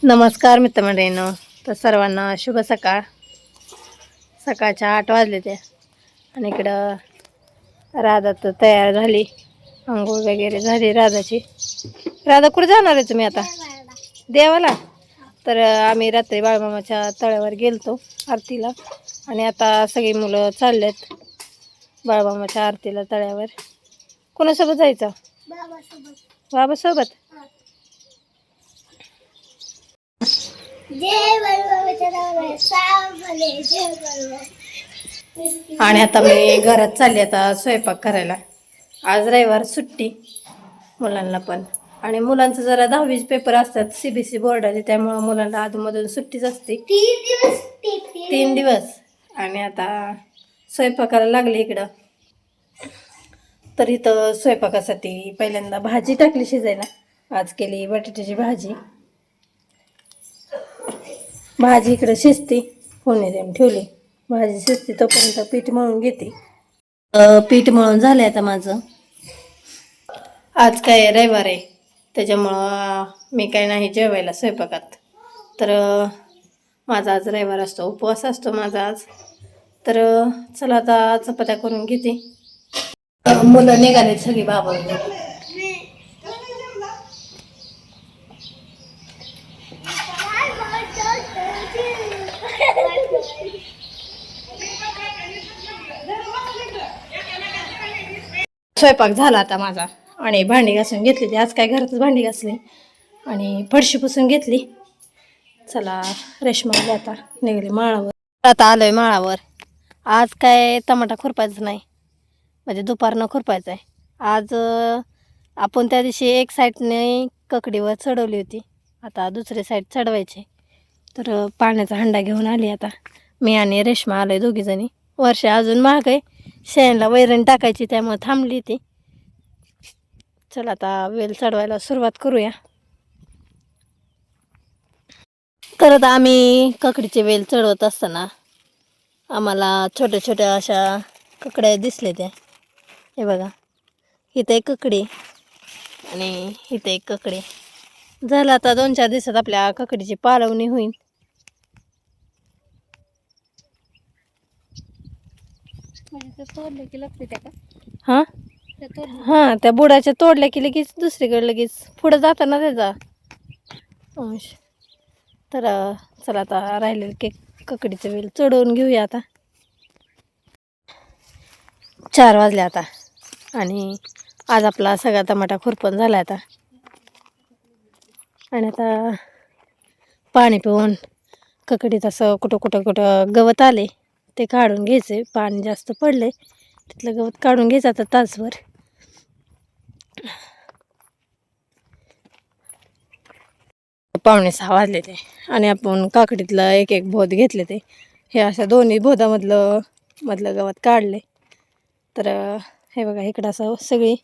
नमस्कार मित्रमंडळींनो. तर सर्वांना शुभ सकाळ. सकाळच्या 8 वाजले ते आणि इकडं राधा तर तयार झाली, आंघोळ वगैरे झाली राधाची. राधा कुठे जाणार आहे तुम्ही आता? देवाला. तर आम्ही रात्री बाळमामाच्या तळ्यावर गेलतो आरतीला आणि आता सगळी मुलं चाललेत बाळमामाच्या आरतीला तळ्यावर. कोणासोबत जायचं? बाबासोबत. आणि आता मी घरात चालली आता स्वयंपाक करायला. आज रविवार सुट्टी मुलांना पण, आणि मुलांचं जरा 10वीचे पेपर असतात CBSE बोर्डाचे, त्यामुळं मुलांना अधूनमधून सुट्टीच असते 3 दिवस. आणि आता स्वयंपाकाला लागले इकडं. तर इथं स्वयंपाकासाठी पहिल्यांदा भाजी टाकली शिजायला. आज केली बटाट्याची भाजी. भाजी इकडे शिजती, फोडणी देऊन ठेवली. भाजी शिजती तोपर्यंत पीठ मळून घेते. पीठ मळून झालंय आता माझं. आज काय रविवार आहे त्याच्यामुळं मी काय नाही जेवायला स्वयंपाकात. तर माझा आज रविवार असतो, उपवास असतो माझा आज. तर चला आता चपात्या करून घेते. मुलं निघाले सगळी बाबा. स्वयंपाक झाला आता माझा आणि भांडी घासून घेतली. ती आज काय घरातच भांडी घासली आणि फरशी पुसून घेतली. चला रेशमाली आता निघाली माळावर. आता आलोय माळावर. आज काय टमाटा खुरपायचं नाही, म्हणजे दुपारनं खुरपायचं आहे आज. आपण त्या दिवशी एक साईडने ककडीवर चढवली होती, आता दुसरी साईड चढवायची. तर पाण्याचा हंडा घेऊन आली आता मी आणि रेश्मा आलोय दोघीजणी. वर्षा अजून महाग आहे, शेणला वैरण टाकायची त्यामुळे थांबली ती. चला आता वेल चढवायला सुरुवात करूया. तर आता आम्ही ककडीचे वेल चढवत असताना आम्हाला छोट्या छोट्या अशा ककड्या दिसल्या. त्या हे बघा, इथं एक ककडी आणि इथं एक ककडी. झालं आता 2-4 दिवसात आपल्या ककडीची पालवणी होईल. हां हां, त्या बुडाच्या तोडल्या की लगेच दुसरीकडे लगेच पुढं जाताना त्याचा अंश. तर चला आता राहिलेलं ककडीचं वेल चढवून घेऊया. आता 4 वाजले आता आणि आज आपला सगळा टमाटा खुरपण झाला आता. आणि आता पाणी पिऊन ककडीत असं कुठं कुठं कुठं गवत आले ते काढून घ्यायचे. पाणी जास्त पडले तिथलं गवत काढून घ्यायचं आता तासभर. पावणे 6 वाजले ते आणि आपण काकडीतलं एक एक भोत घेतले. ते हे अशा दोन्ही मधलं गवत काढले. तर हे बघा इकडं असं सगळी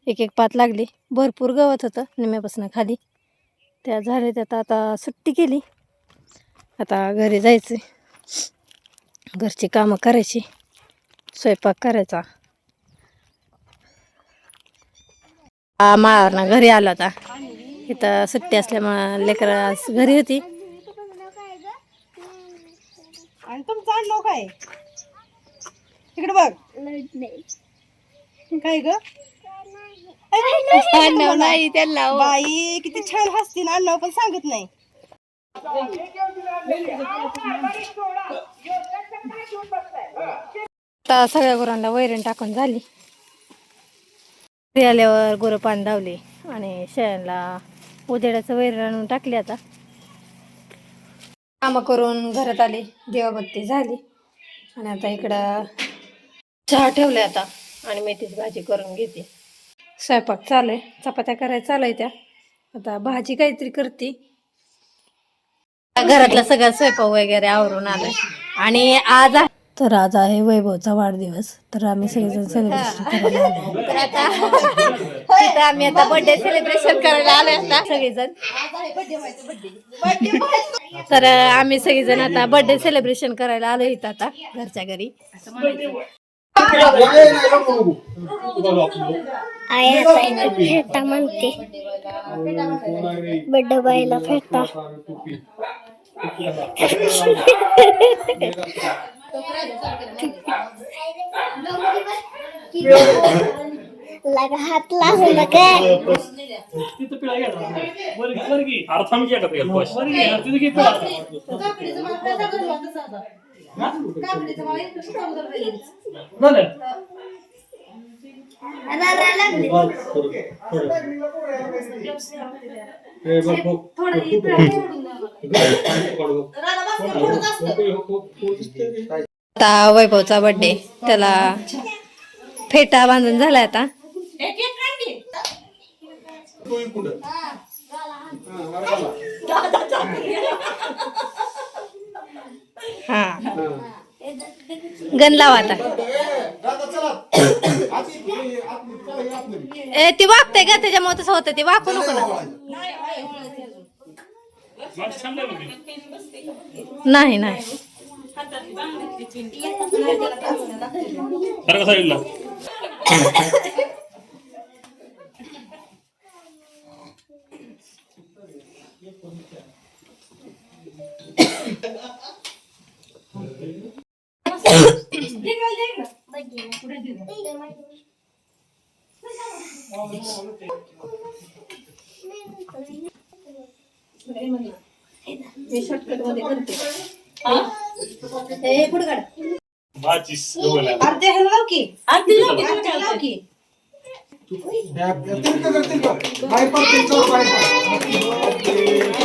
एक एक पात लागली. भरपूर गवत होतं निम्यापासून खाली. त्या झाले त्यात आता सुट्टी केली. आता घरी जायचं, घरची कामं करायची, स्वयंपाक करायचा. माळावरनं घरी आलो आता. इथं सुट्टी असल्यामुळं लेकरं घरी होती. आणि तुमचं आणलं काय इकडे बघ काय ग? नाही त्याला बाई किती छान हसतील. अण्णा पण सांगत नाही. आता सगळ्या गुरांना वैरण टाकून झाली. घरी आल्यावर गुरं पाणी धावली आणि शेळ्यांना उजेडाचं वैरण आणून टाकली. आता कामं करून घरात आली, दिवाबत्ती झाली आणि आता इकडं चहा ठेवले आता आणि मेथीची भाजी करून घेते. स्वयंपाक चालू आहे, चपात्या करायला चालू आहे. त्या आता भाजी काहीतरी करते. घरातला सगळा स्वयंपाक वगैरे आवरून आलाय आणि आज आहे वैभवचा वाढदिवस. तर आम्ही सगळेजण सेलिब्रेशन करायला आलो. तर आता आम्ही आता बर्थडे सेलिब्रेशन करायला आलोय आता सगळेजण. तर आम्ही सगळेजण आता बर्थडे सेलिब्रेशन करायला आलो इथं आता घरच्या घरी. आया फेटा म्हणते बड्डा बाईला फेटा लगा हात लागू नका आता वैभवचा बर्थडे त्याला फेटा बांधून झालाय आता हा गण लावा आता ए ती वागते का त्याच्यामुळे तसं होतं ते वाकू नको ना नाही नाही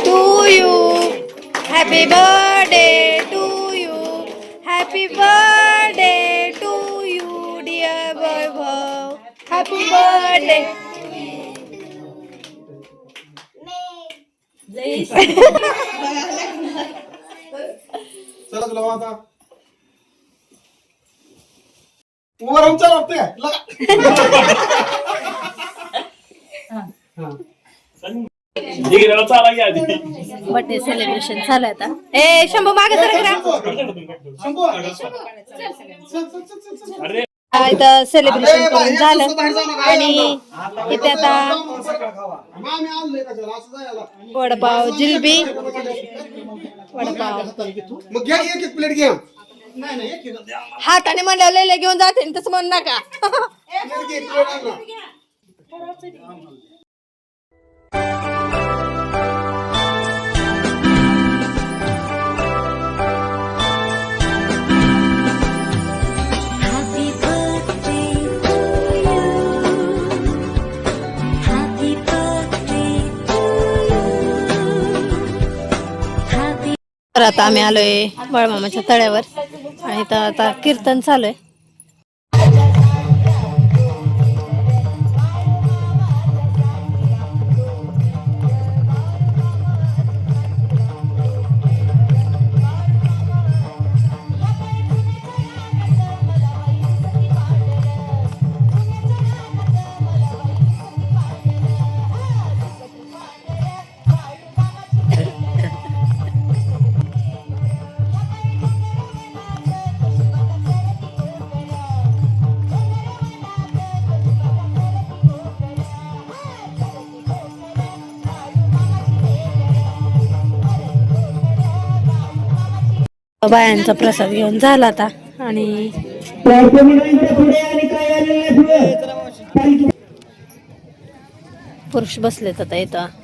to you happy birthday to you happy birthday to you dear Vaibhav happy birthday चला तुला आता उभं राहून चला बर्थडे सेलिब्रेशन चालू आहे आता ए शंभू मागे इथं सेलिब्रेशन करून झालं आणि इथे आता वडापाव जिलबी वडापाव मग घ्या एक प्लेट घ्या हाताने म्हणल्यावर घेऊन जाते तसं म्हणू नका तर आता आम्ही आलोय बाळमामाच्या तळ्यावर आणि इथं आता कीर्तन चालू आहे बायांचा प्रसाद घेऊन झाला आता आणि पुरुष बसलेत आता इथं